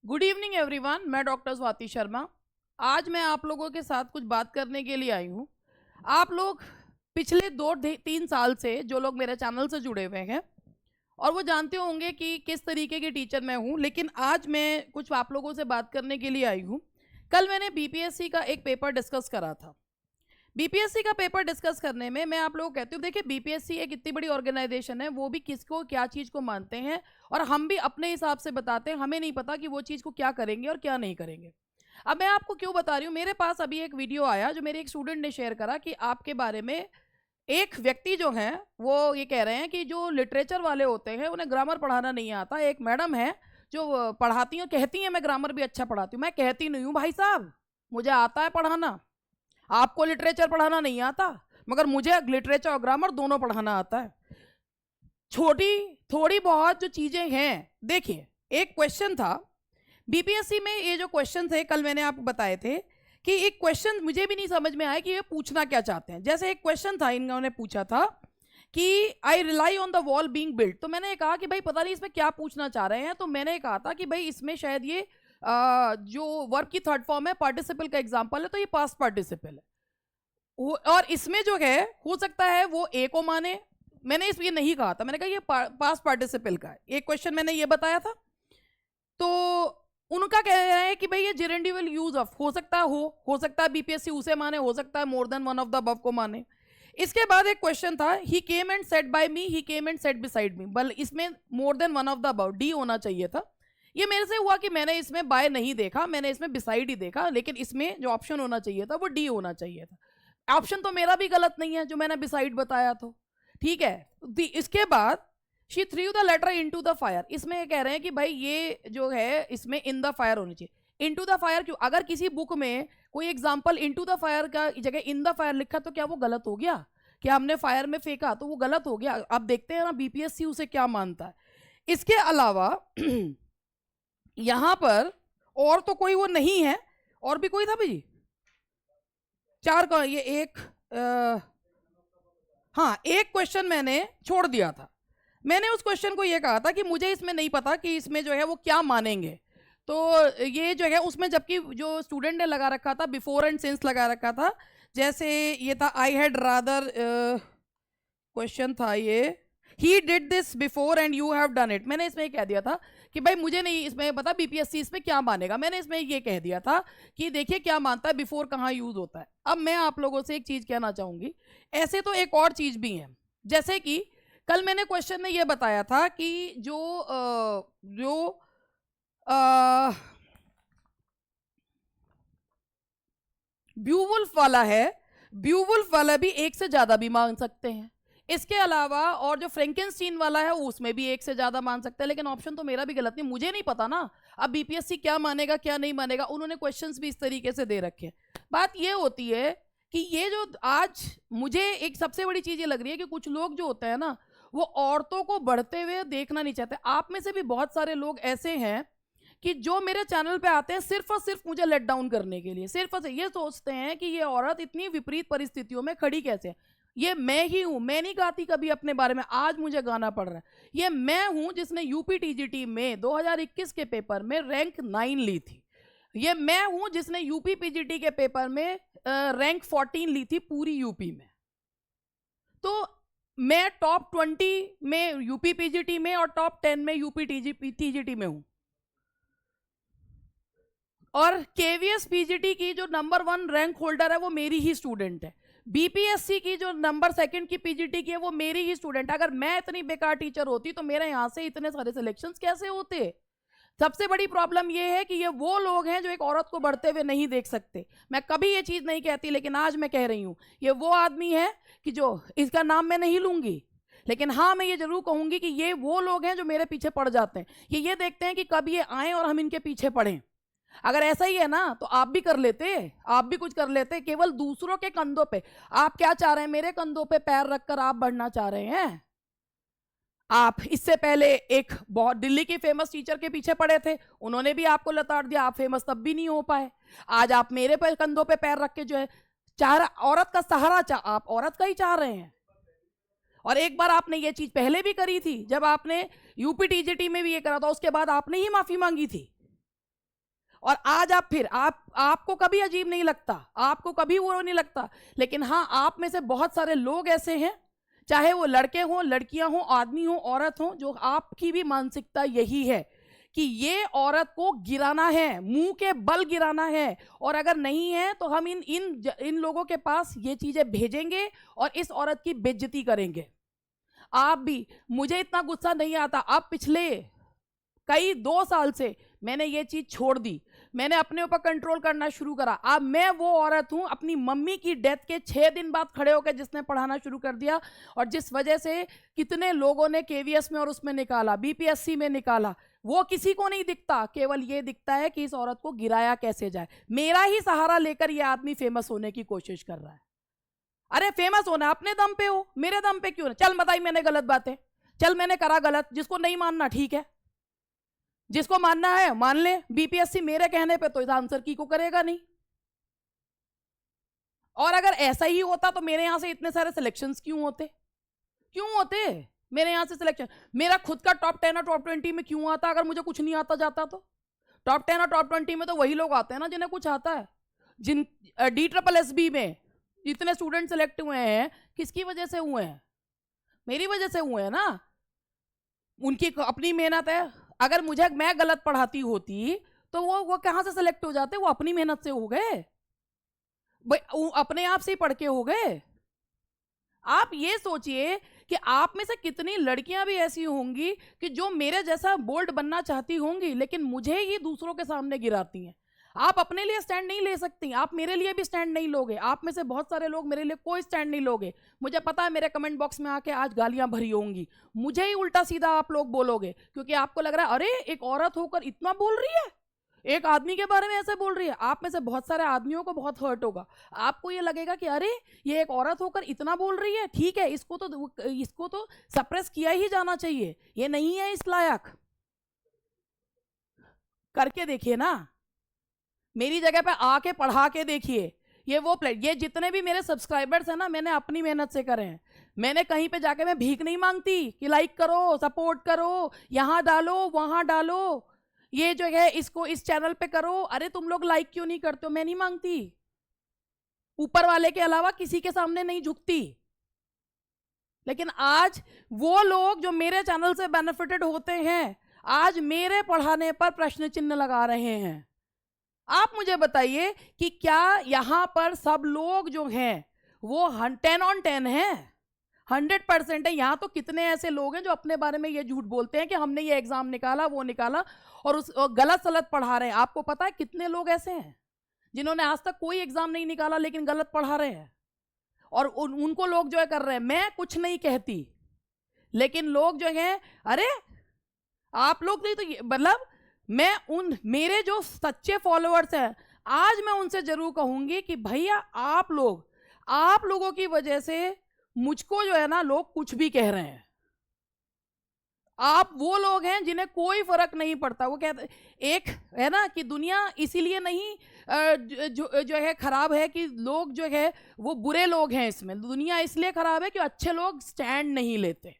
Good evening everyone, मैं doctor Swati Sharma. आज मैं आप लोगों के साथ कुछ बात करने के लिए आई हूँ। आप लोग पिछले 2-3 साल से जो लोग मेरे चैनल से जुड़े हुए हैं और वो जानते होंगे कि किस तरीके की टीचर मैं हूँ, लेकिन आज मैं कुछ आप लोगों से बात करने के लिए आई हूँ। कल मैंने बीपीएससी का एक पेपर डिस्कस करा था। बीपीएससी का पेपर डिस्कस करने में मैं आप लोगों को कहती हूँ, देखिए बीपीएससी एक इतनी बड़ी ऑर्गेनाइजेशन है, वो भी किसको क्या चीज़ को मानते हैं और हम भी अपने हिसाब से बताते हैं। हमें नहीं पता कि वो चीज़ को क्या करेंगे और क्या नहीं करेंगे। अब मैं आपको क्यों बता रही हूँ, मेरे पास अभी एक वीडियो आया जो मेरे एक स्टूडेंट ने शेयर करा कि आपके बारे में एक व्यक्ति जो हैं वो ये कह रहे हैं कि जो लिटरेचर वाले होते हैं उन्हें ग्रामर पढ़ाना नहीं आता। एक मैडम है जो पढ़ाती हैं, कहती हैं मैं ग्रामर भी अच्छा पढ़ाती हूँ। मैं कहती नहीं हूँ भाई साहब, मुझे आता है पढ़ाना। आपको लिटरेचर पढ़ाना नहीं आता, मगर मुझे लिटरेचर और ग्रामर दोनों पढ़ाना आता है। छोटी थोड़ी बहुत जो चीज़ें हैं, देखिए एक क्वेश्चन था बीपीएससी में, ये जो क्वेश्चन थे कल मैंने आपको बताए थे कि एक क्वेश्चन मुझे भी नहीं समझ में आया कि ये पूछना क्या चाहते हैं। जैसे एक क्वेश्चन था, इन्होंने पूछा था कि I rely on the wall being built. तो मैंने कहा कि भाई पता नहीं इसमें क्या पूछना चाह रहे हैं। तो मैंने कहा था कि भाई इसमें शायद ये जो वर्ब की थर्ड फॉर्म है पार्टिसिपल का एग्जाम्पल है, तो ये पास्ट पार्टिसिपल है और इसमें जो है हो सकता है वो ए को माने। मैंने इसमें नहीं कहा था, मैंने कहा ये पास्ट पार्टिसिपल का है। एक क्वेश्चन मैंने ये बताया था। तो उनका कह रहा है कि भाई ये जेरेंडिवल यूज ऑफ हो सकता हो सकता है बीपीएससी उसे माने, हो सकता है more than one of the above को माने। इसके बाद एक क्वेश्चन था ही came and set bye me, he came and set beside me. बल इसमें more than one of the above D होना चाहिए था। ये मेरे से हुआ कि मैंने इसमें बाय नहीं देखा, मैंने इसमें बिसाइड ही देखा, लेकिन इसमें जो ऑप्शन होना चाहिए था वो डी होना चाहिए था। ऑप्शन तो मेरा भी गलत नहीं है जो मैंने बिसाइड बताया, तो ठीक है। इसके बाद she threw the letter into the fire. इसमें ये कह रहे हैं कि भाई ये जो है इसमें इन द फायर होनी चाहिए। इनटू द फायर क्यों? अगर किसी बुक में कोई एग्जांपल इनटू द फायर का जगह इन द फायर लिखा तो क्या वो गलत हो गया? क्या हमने फायर में फेंका तो वो गलत हो गया? अब देखते हैं ना बीपीएससी उसे क्या मानता है। इसके अलावा यहां पर और तो कोई वो नहीं है, और भी कोई था भाई? चार का ये एक हाँ, एक क्वेश्चन मैंने छोड़ दिया था। मैंने उस क्वेश्चन को ये कहा था कि मुझे इसमें नहीं पता कि इसमें जो है वो क्या मानेंगे। तो ये जो है उसमें जबकि जो स्टूडेंट ने लगा रखा था बिफोर एंड सिंस लगा रखा था। जैसे ये था आई हैड रादर, क्वेश्चन था ये he did this before and you have done it. मैंने इसमें कह दिया था कि भाई मुझे नहीं इसमें पता बीपीएससी इसमें क्या मानेगा। मैंने इसमें ये कह दिया था कि देखिए क्या मानता है, बिफोर कहाँ यूज होता है। अब मैं आप लोगों से एक चीज कहना चाहूंगी, ऐसे तो एक और चीज भी है। जैसे कि कल मैंने क्वेश्चन में ये बताया था कि जो ब्यूवुल्फ वाला है, ब्यूवुल्फ वाला भी एक से ज्यादा भी मान सकते हैं। इसके अलावा और जो फ्रैंकेनस्टीन वाला है उसमें भी एक से ज्यादा मान सकते हैं। लेकिन ऑप्शन तो मेरा भी गलत नहीं, मुझे नहीं पता ना अब बीपीएससी क्या मानेगा क्या नहीं मानेगा। उन्होंने क्वेश्चंस भी इस तरीके से दे रखे हैं। बात ये होती है कि ये जो आज मुझे एक सबसे बड़ी चीज ये लग रही है कि कुछ लोग जो होते हैं ना वो औरतों को बढ़ते हुए देखना नहीं चाहते। आप में से भी बहुत सारे लोग ऐसे हैं कि जो मेरे चैनल पे आते हैं सिर्फ और सिर्फ मुझे लेट डाउन करने के लिए, सिर्फ और सिर्फ ये सोचते हैं कि ये औरत इतनी विपरीत परिस्थितियों में खड़ी कैसे है। ये मैं ही हूं, मैं नहीं गाती कभी अपने बारे में, आज मुझे गाना पड़ रहा है। ये मैं हूं जिसने यूपी टीजीटी में 2021 के पेपर में रैंक 9 ली थी। ये मैं हूं जिसने यूपी पीजीटी के पेपर में रैंक 14 ली थी पूरी यूपी में। तो मैं टॉप 20 में यूपी पीजीटी में और टॉप 10 में यूपी टीजीटी में हूं। और केवीएस पीजीटी की जो नंबर 1 रैंक होल्डर है वो मेरी ही स्टूडेंट है। बीपीएससी की जो नंबर 2 की पीजीटी की है वो मेरी ही स्टूडेंट है। अगर मैं इतनी बेकार टीचर होती तो मेरे यहां से इतने सारे सिलेक्शंस कैसे होते? सबसे बड़ी प्रॉब्लम ये है कि ये वो लोग हैं जो एक औरत को बढ़ते हुए नहीं देख सकते। मैं कभी ये चीज नहीं कहती, लेकिन आज मैं कह रही हूं। ये वो आदमी है कि जो इसका नाम मैं नहीं लूंगी, लेकिन हाँ मैं ये जरूर कहूंगी कि ये वो लोग हैं जो मेरे पीछे पड़ जाते हैं। ये देखते हैं कि कब ये आए और हम इनके पीछे पड़ें। अगर ऐसा ही है ना तो आप भी कर लेते, आप भी कुछ कर लेते। केवल दूसरों के कंधों पे आप क्या चाह रहे हैं? मेरे कंधों पे पैर रखकर आप बढ़ना चाह रहे हैं। आप इससे पहले एक बहुत दिल्ली की फेमस टीचर के पीछे पड़े थे, उन्होंने भी आपको लताड़ दिया, आप फेमस तब भी नहीं हो पाए। आज आप मेरे पे कंधों पे पैर रख के जो है चाह औरत का सहारा आप औरत का ही चाह रहे हैं। और एक बार आपने ये चीज पहले भी करी थी, जब आपने यूपी टीजीटी में भी ये करा था, उसके बाद आपने ही माफी मांगी थी। और आज आप फिर आपको कभी अजीब नहीं लगता, आपको कभी वो नहीं लगता, लेकिन हाँ, आप में से बहुत सारे लोग ऐसे हैं, चाहे वो लड़के हों, लड़कियां हों, आदमी हों, औरत हों, जो आपकी भी मानसिकता यही है कि ये औरत को गिराना है, मुंह के बल गिराना है, और अगर नहीं है तो हम इन लोगों के पास ये चीजें भेजेंगे और इस औरत की बेइज्जती करेंगे। आप भी, मुझे इतना गुस्सा नहीं आता, अब पिछले कई 2 साल से मैंने ये चीज छोड़ दी, मैंने अपने ऊपर कंट्रोल करना शुरू करा। अब मैं वो औरत हूं अपनी मम्मी की डेथ के 6 दिन बाद खड़े होकर जिसने पढ़ाना शुरू कर दिया, और जिस वजह से कितने लोगों ने केवीएस में और उसमें निकाला, बीपीएससी में निकाला, वो किसी को नहीं दिखता, केवल ये दिखता है कि इस औरत को गिराया कैसे जाए। मेरा ही सहारा लेकर ये आदमी फेमस होने की कोशिश कर रहा है। अरे फेमस होना अपने दम पे हो, मेरे दम पे क्यों? चल बताई मैंने गलत बातें, चल मैंने करा गलत, जिसको नहीं मानना ठीक है, जिसको मानना है मान ले। बीपीएससी मेरे कहने पे तो इस आंसर की को करेगा नहीं। और अगर ऐसा ही होता तो मेरे यहां से इतने सारे सिलेक्शंस क्यों होते? क्यों होते मेरे यहां से सिलेक्शन? मेरा खुद का टॉप 10 और टॉप 20 में क्यों आता अगर मुझे कुछ नहीं आता जाता तो? टॉप 10 और टॉप 20 में तो वही लोग आते हैं ना जिन्हें कुछ आता है। जिन DSSB में जितने स्टूडेंट सेलेक्ट हुए हैं, किसकी वजह से हुए हैं? मेरी वजह से हुए हैं ना, उनकी अपनी मेहनत है। अगर मैं गलत पढ़ाती होती तो वो कहां से सेलेक्ट हो जाते? वो अपनी मेहनत से हो गए, अपने आप से ही पढ़ के हो गए। आप ये सोचिए कि आप में से कितनी लड़कियां भी ऐसी होंगी कि जो मेरे जैसा बोल्ड बनना चाहती होंगी, लेकिन मुझे ही दूसरों के सामने गिराती हैं। आप अपने लिए स्टैंड नहीं ले सकती, आप मेरे लिए भी स्टैंड नहीं लोगे। आप में से बहुत सारे लोग मेरे लिए कोई स्टैंड नहीं लोगे। मुझे पता है मेरे कमेंट बॉक्स में आके आज गालियां भरी होंगी, मुझे ही उल्टा सीधा आप लोग बोलोगे, क्योंकि आपको लग रहा है अरे एक औरत होकर इतना बोल रही है, एक आदमी के बारे में ऐसे बोल रही है। आप में से बहुत सारे आदमियों को बहुत हर्ट होगा, आपको ये लगेगा कि अरे ये एक औरत होकर इतना बोल रही है, ठीक है, इसको तो सप्रेस किया ही जाना चाहिए, ये नहीं है इस लायक। करके देखिए ना, मेरी जगह पे आके पढ़ा के देखिए। ये जितने भी मेरे सब्सक्राइबर्स हैं ना, मैंने अपनी मेहनत से करे हैं। मैंने कहीं पे जाके मैं भीख नहीं मांगती कि लाइक करो, सपोर्ट करो, यहां डालो, वहां डालो, ये जो है इसको इस चैनल पे करो, अरे तुम लोग लाइक क्यों नहीं करते हो? मैं नहीं मांगती, ऊपर वाले के अलावा किसी के सामने नहीं झुकती। लेकिन आज वो लोग जो मेरे चैनल से बेनिफिटेड होते हैं, आज मेरे पढ़ाने पर प्रश्न चिन्ह लगा रहे हैं। आप मुझे बताइए कि क्या यहां पर सब लोग जो हैं वो 10 on 10 है, 100% है? यहां तो कितने ऐसे लोग हैं जो अपने बारे में ये झूठ बोलते हैं कि हमने ये एग्जाम निकाला, वो निकाला, और गलत सलत पढ़ा रहे हैं। आपको पता है कितने लोग ऐसे हैं जिन्होंने आज तक कोई एग्जाम नहीं निकाला लेकिन गलत पढ़ा रहे हैं, और उनको लोग जो है कर रहे हैं। मैं कुछ नहीं कहती, लेकिन लोग जो है, अरे आप लोग नहीं तो मतलब मैं मेरे जो सच्चे फॉलोअर्स हैं, आज मैं उनसे जरूर कहूंगी कि भैया आप लोगों की वजह से मुझको जो है ना लोग कुछ भी कह रहे हैं। आप वो लोग हैं जिन्हें कोई फर्क नहीं पड़ता। वो कहते एक है ना कि दुनिया इसीलिए नहीं जो है खराब है कि लोग जो है वो बुरे लोग हैं, इसमें दुनिया इसलिए खराब है कि अच्छे लोग स्टैंड नहीं लेते।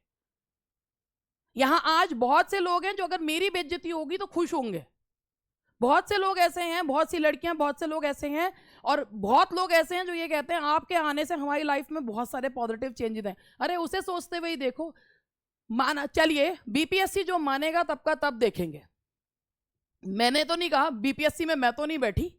यहां आज बहुत से लोग हैं जो अगर मेरी बेइज्जती होगी तो खुश होंगे। बहुत से लोग ऐसे हैं, बहुत सी लड़कियां, बहुत से लोग ऐसे हैं, और बहुत लोग ऐसे हैं जो ये कहते हैं आपके आने से हमारी लाइफ में बहुत सारे पॉजिटिव चेंजेस हैं। अरे उसे सोचते हुए ही देखो, माना चलिए बीपीएससी जो मानेगा तब का तब देखेंगे। मैंने तो नहीं कहा, बीपीएससी में मैं तो नहीं बैठी,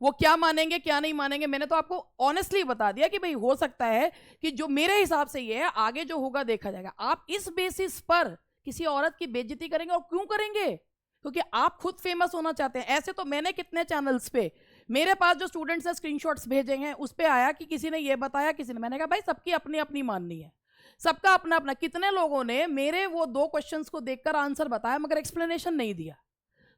वो क्या मानेंगे क्या नहीं मानेंगे। मैंने तो आपको ऑनेस्टली बता दिया कि भाई हो सकता है कि जो मेरे हिसाब से ये है, आगे जो होगा देखा जाएगा। आप इस बेसिस पर किसी औरत की बेइज्जती करेंगे, और क्यों करेंगे? क्योंकि आप खुद फेमस होना चाहते हैं। ऐसे तो मैंने कितने चैनल्स पे, मेरे पास जो स्टूडेंट्स ने स्क्रीनशॉट्स भेजे हैं उस पे आया कि किसी ने ये बताया, किसी ने, मैंने कहा भाई सबकी अपनी अपनी माननी है, सबका अपना अपना। कितने लोगों ने मेरे वो 2 क्वेश्चंस को देखकर आंसर बताया मगर एक्सप्लेनेशन नहीं दिया।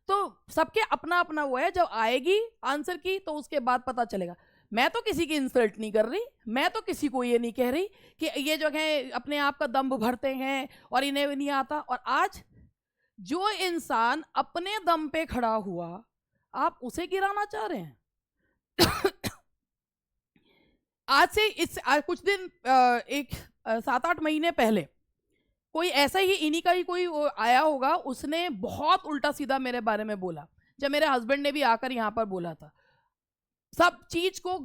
तो सबके अपना अपना वो है, जब आएगी आंसर की तो उसके बाद पता चलेगा। मैं तो किसी की इंसल्ट नहीं कर रही, मैं तो किसी को ये नहीं कह रही कि ये जो है अपने आप का दम्भ भरते हैं और इन्हें नहीं आता। और आज जो इंसान अपने दम पे खड़ा हुआ, आप उसे गिराना चाह रहे हैं। आज से कुछ दिन, 7-8 महीने पहले कोई ऐसा ही, इन्हीं का ही कोई आया होगा, उसने बहुत उल्टा सीधा मेरे बारे में बोला। जब मेरे हस्बैंड ने भी आकर यहाँ पर बोला था। सब चीज को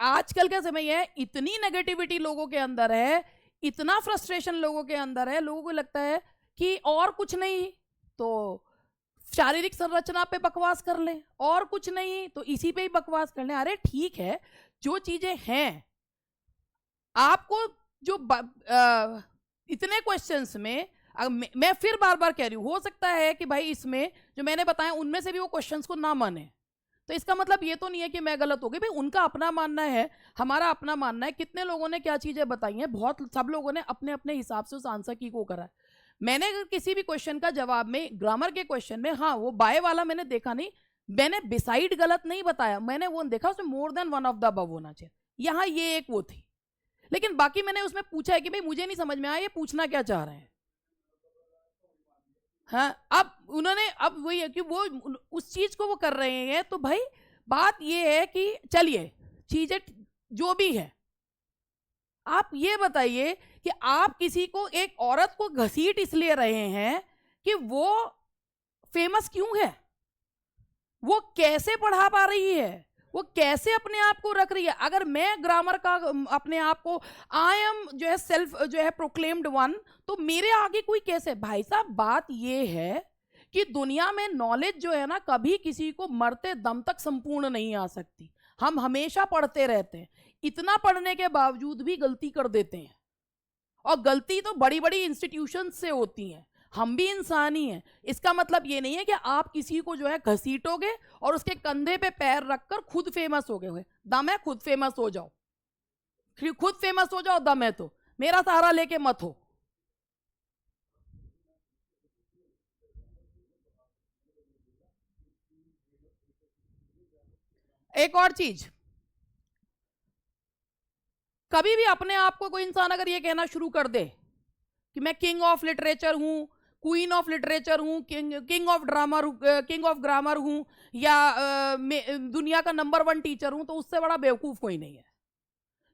आजकल का समय है, इतनी नेगेटिविटी लोगों के अंदर है, इतना फ्रस्ट्रेशन लोगों के अंदर है, लोगों को लगता है कि और कुछ नहीं तो शारीरिक संरचना पे बकवास कर लें, और कुछ नहीं तो इसी पे ही बकवास कर लें। अरे ठीक है, जो चीजें हैं आपको जो इतने क्वेश्चंस में मैं फिर बार बार कह रही हूँ, हो सकता है कि भाई इसमें जो मैंने बताया उनमें से भी वो क्वेश्चंस को ना माने, तो इसका मतलब ये तो नहीं है कि मैं गलत हो गई। भाई उनका अपना मानना है, हमारा अपना मानना है। कितने लोगों ने क्या चीजें बताई हैं, बहुत सब लोगों ने अपने अपने हिसाब से उस आंसर की को करा है। मैंने अगर किसी भी क्वेश्चन का जवाब में, ग्रामर के क्वेश्चन में, हाँ वो बाय वाला मैंने देखा नहीं, मैंने बिसाइड गलत नहीं बताया, मैंने वो देखा उसमें more than one of the above होना चाहिए, यहाँ ये एक वो थी। लेकिन बाकी मैंने उसमें पूछा है कि भाई मुझे नहीं समझ में आया ये पूछना क्या चाह रहे हैं। हाँ, अब उन्होंने, अब वही है कि वो उस चीज को वो कर रहे हैं। तो भाई बात ये है कि चलिए चीजें जो भी है, आप ये बताइए कि आप किसी को, एक औरत को घसीट इसलिए रहे हैं कि वो फेमस क्यों है, वो कैसे पढ़ा पा रही है, वो कैसे अपने आप को रख रही है। अगर मैं ग्रामर का अपने आप को आई एम जो है सेल्फ जो है प्रोक्लेम्ड वन, तो मेरे आगे कोई कैसे। भाई साहब बात ये है कि दुनिया में नॉलेज जो है ना, कभी किसी को मरते दम तक संपूर्ण नहीं आ सकती। हम हमेशा पढ़ते रहते हैं, इतना पढ़ने के बावजूद भी गलती कर देते हैं, और गलती तो बड़ी बड़ी इंस्टीट्यूशन से होती हैं। हम भी इंसान ही हैं। इसका मतलब ये नहीं है कि आप किसी को जो है घसीटोगे और उसके कंधे पे पैर रखकर खुद फेमस हो गए। दम है खुद फेमस हो जाओ, खुद फेमस हो जाओ, दम है तो मेरा सहारा लेके मत हो। एक और चीज, कभी भी अपने आप को कोई इंसान अगर ये कहना शुरू कर दे कि मैं किंग ऑफ लिटरेचर हूं, क्वीन ऑफ लिटरेचर हूं, king of drummer, king of grammar हूं, या दुनिया का नंबर 1 टीचर हूं, तो उससे बड़ा बेवकूफ कोई नहीं है।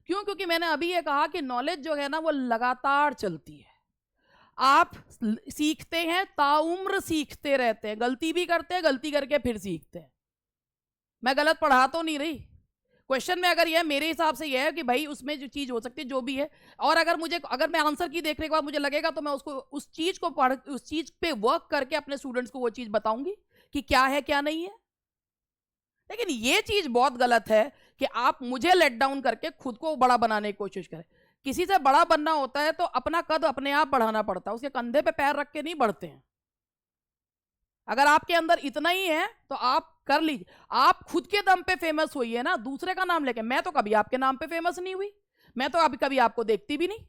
क्यों? क्योंकि मैंने अभी ये कहा कि नॉलेज जो है ना वो लगातार चलती है। आप सीखते हैं, ताउम्र सीखते रहते हैं, गलती भी करते हैं, गलती करके फिर सीखते हैं। मैं गलत पढ़ा तो नहीं रही। क्वेश्चन में अगर यह मेरे हिसाब से यह है कि भाई उसमें जो चीज हो सकती है जो भी है, और अगर मैं आंसर की देखने के बाद मुझे लगेगा तो मैं उसको उस चीज को पढ़, उस चीज पे वर्क करके अपने स्टूडेंट्स को वो चीज बताऊंगी कि क्या है क्या नहीं है। लेकिन ये चीज बहुत गलत है कि आप मुझे लेट डाउन करके खुद को बड़ा बनाने की कोशिश करें। किसी से बड़ा बनना होता है तो अपना कद अपने आप बढ़ाना पड़ता है, उसके कंधे पे पैर रख के नहीं बढ़ते हैं। अगर आपके अंदर इतना ही है तो आप कर लीजिए, आप खुद के दम पे फेमस होइए ना, दूसरे का नाम लेके। मैं तो कभी आपके नाम पे फेमस नहीं हुई, मैं तो अभी कभी आपको देखती भी नहीं।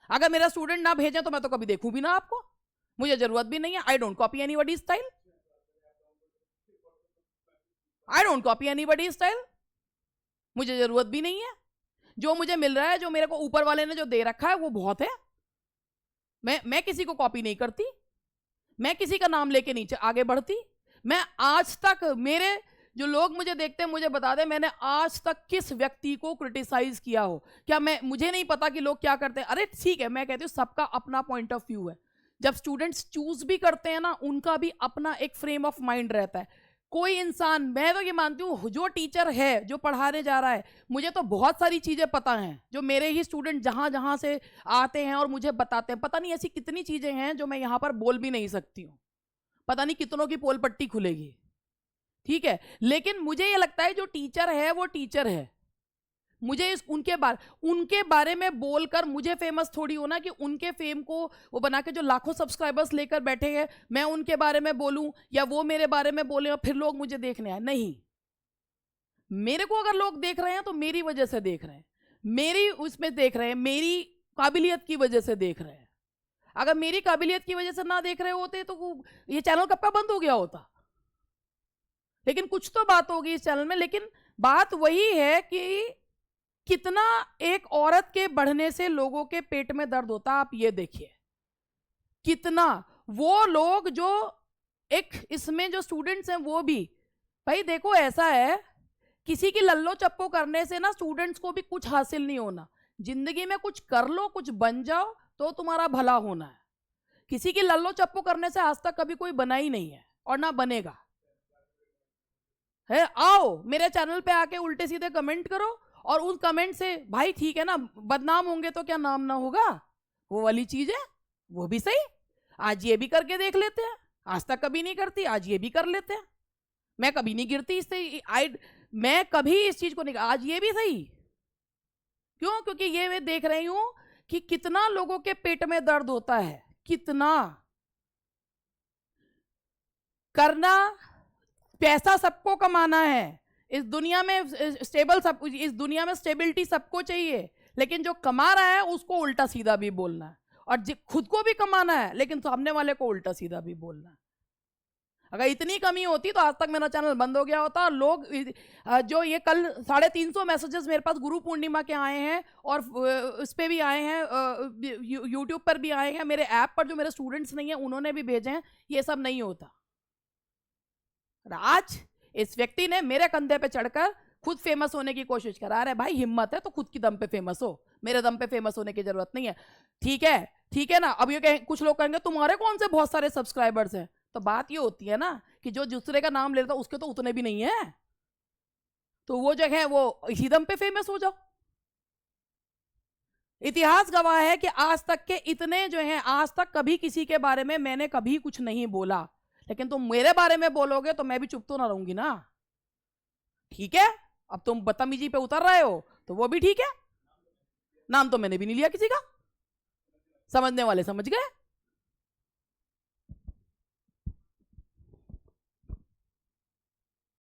अगर मेरा स्टूडेंट ना भेजे तो मैं तो कभी देखूं भी ना आपको, मुझे जरूरत भी नहीं है। I don't copy anybody style, I don't copy anybody style, मुझे जरूरत भी नहीं है। जो मुझे मिल रहा है, जो मेरे को ऊपर वाले ने जो दे रखा है वो बहुत है। मैं किसी को कॉपी नहीं करती, मैं किसी का नाम लेके नीचे आगे बढ़ती। मैं आज तक, मेरे जो लोग मुझे देखते हैं मुझे बता दें, मैंने आज तक किस व्यक्ति को क्रिटिसाइज किया हो क्या? मुझे नहीं पता कि लोग क्या करते हैं। अरे ठीक है, मैं कहती हूँ सबका अपना पॉइंट ऑफ व्यू है। जब स्टूडेंट्स चूज भी करते हैं ना, उनका भी अपना एक फ्रेम ऑफ माइंड रहता है। कोई इंसान, मैं तो ये मानती हूँ जो टीचर है, जो पढ़ाने जा रहा है, मुझे तो बहुत सारी चीजें पता हैं जो मेरे ही स्टूडेंट जहां जहां से आते हैं और मुझे बताते हैं। पता नहीं ऐसी कितनी चीजें हैं जो मैं यहाँ पर बोल भी नहीं सकती हूँ, पता नहीं कितनों की पोल पट्टी खुलेगी, ठीक है। लेकिन मुझे ये लगता है जो टीचर है वो टीचर है। मुझे उनके बारे में बोलकर मुझे फेमस थोड़ी होना कि उनके फेम को वो बना के जो लाखों सब्सक्राइबर्स लेकर बैठे हैं, मैं उनके बारे में बोलूं या वो मेरे बारे में बोले और फिर लोग मुझे देखने आए। नहीं, मेरे को अगर लोग देख रहे हैं तो मेरी वजह से देख रहे हैं, मेरी उसमें देख रहे हैं, मेरी काबिलियत की वजह से देख रहे हैं। अगर मेरी काबिलियत की वजह से ना देख रहे होते तो ये चैनल कब का बंद हो गया होता। लेकिन कुछ तो बात होगी इस चैनल में। लेकिन बात वही है कि कितना एक औरत के बढ़ने से लोगों के पेट में दर्द होता है। आप ये देखिए, कितना वो लोग जो एक इसमें जो स्टूडेंट्स हैं वो भी, भाई देखो ऐसा है, किसी की लल्लो चप्पो करने से ना स्टूडेंट्स को भी कुछ हासिल नहीं होना। जिंदगी में कुछ कर लो, कुछ बन जाओ तो तुम्हारा भला होना है। किसी की लल्लो चप्पो करने से आज तक कभी कोई बना ही नहीं है और ना बनेगा। है, आओ मेरे चैनल पे आके उल्टे सीधे कमेंट करो, और उस कमेंट से भाई ठीक है ना, बदनाम होंगे तो क्या नाम ना होगा, वो वाली चीज है, वो भी सही। आज ये भी करके देख लेते हैं, आज तक कभी नहीं करती, आज ये भी कर लेते हैं। मैं कभी नहीं गिरती इससे, मैं कभी इस चीज को नहीं, आज ये भी सही। क्यों? क्योंकि ये मैं देख रही हूं कि कितना लोगों के पेट में दर्द होता है, कितना करना, पैसा सबको कमाना है इस दुनिया में, स्टेबल सब, इस दुनिया में स्टेबिलिटी सबको चाहिए, लेकिन जो कमा रहा है उसको उल्टा सीधा भी बोलना है, और खुद को भी कमाना है लेकिन सामने वाले को उल्टा सीधा भी बोलना है। अगर इतनी कमी होती तो आज तक मेरा चैनल बंद हो गया होता। और लोग जो ये कल 350 मैसेजेस मेरे पास गुरु पूर्णिमा के आए हैं, और इस पे भी आए हैं, यूट्यूब पर भी आए हैं, मेरे ऐप पर जो मेरे स्टूडेंट्स नहीं है उन्होंने भी भेजे हैं, ये सब नहीं होता। आज इस व्यक्ति ने मेरे कंधे पे चढ़कर खुद फेमस होने की कोशिश करा रहा है। भाई हिम्मत है तो खुद की दम पे फेमस हो, मेरे दम पे फेमस होने की जरूरत नहीं है। ठीक है ना। अब ये कुछ लोग कहेंगे तुम्हारे कौन से बहुत सारे सब्सक्राइबर्स हैं, तो बात ये होती है ना कि जो दूसरे का नाम लेता उसके तो उतने भी नहीं है, तो वो जो है वो इसी दम पे फेमस हो जाओ। इतिहास गवाह है कि आज तक के इतने जो हैं, आज तक कभी किसी के बारे में मैंने कभी कुछ नहीं बोला, लेकिन तुम मेरे बारे में बोलोगे तो मैं भी चुप तो ना रहूंगी ना। ठीक है, अब तुम बदतमीजी पे उतर रहे हो तो वो भी ठीक है, नाम तो मैंने भी नहीं लिया किसी का, समझने वाले समझ गए।